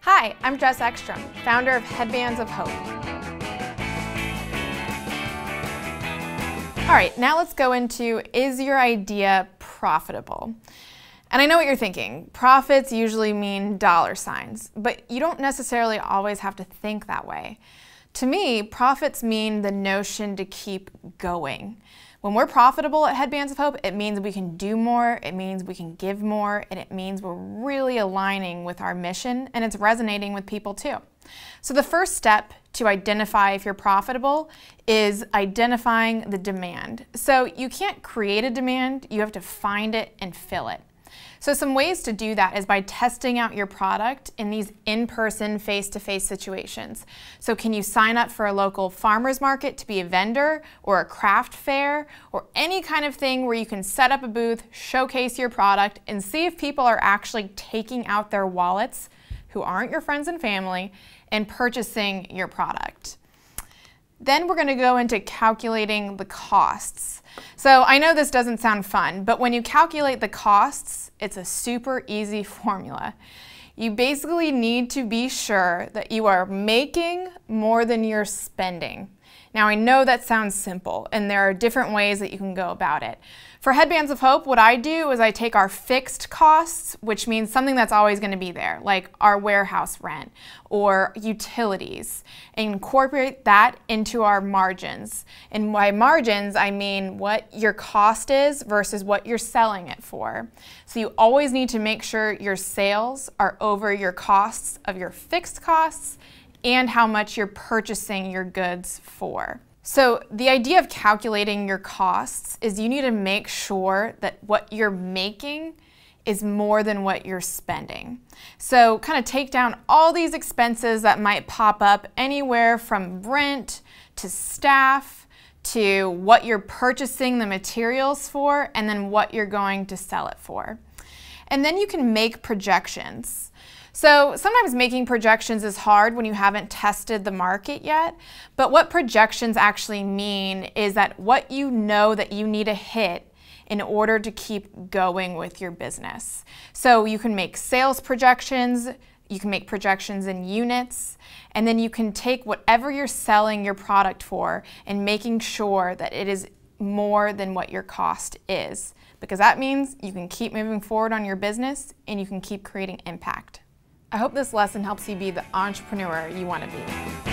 Hi, I'm Jess Ekstrom, founder of Headbands of Hope. All right, now let's go into, is your idea profitable? And I know what you're thinking. Profits usually mean dollar signs, but you don't necessarily always have to think that way. To me, profits mean the notion to keep going. When we're profitable at Headbands of Hope, it means we can do more, it means we can give more, and it means we're really aligning with our mission and it's resonating with people too. So the first step to identify if you're profitable is identifying the demand. So you can't create a demand, you have to find it and fill it. So some ways to do that is by testing out your product in these in-person, face-to-face situations. So can you sign up for a local farmer's market to be a vendor, or a craft fair, or any kind of thing where you can set up a booth, showcase your product, and see if people are actually taking out their wallets, who aren't your friends and family, and purchasing your product. Then we're going to go into calculating the costs. So I know this doesn't sound fun, but when you calculate the costs, it's a super easy formula. You basically need to be sure that you are making more than you're spending. Now I know that sounds simple, and there are different ways that you can go about it. For Headbands of Hope, what I do is I take our fixed costs, which means something that's always going to be there, like our warehouse rent or utilities, and incorporate that into our margins. And by margins, I mean what your cost is versus what you're selling it for. So you always need to make sure your sales are over your costs of your fixed costs and how much you're purchasing your goods for. So the idea of calculating your costs is you need to make sure that what you're making is more than what you're spending. So kind of take down all these expenses that might pop up anywhere from rent to staff to what you're purchasing the materials for and then what you're going to sell it for. And then you can make projections. So sometimes making projections is hard when you haven't tested the market yet, but what projections actually mean is that what you know that you need to hit in order to keep going with your business. So you can make sales projections, you can make projections in units, and then you can take whatever you're selling your product for and making sure that it is more than what your cost is, because that means you can keep moving forward on your business and you can keep creating impact. I hope this lesson helps you be the entrepreneur you want to be.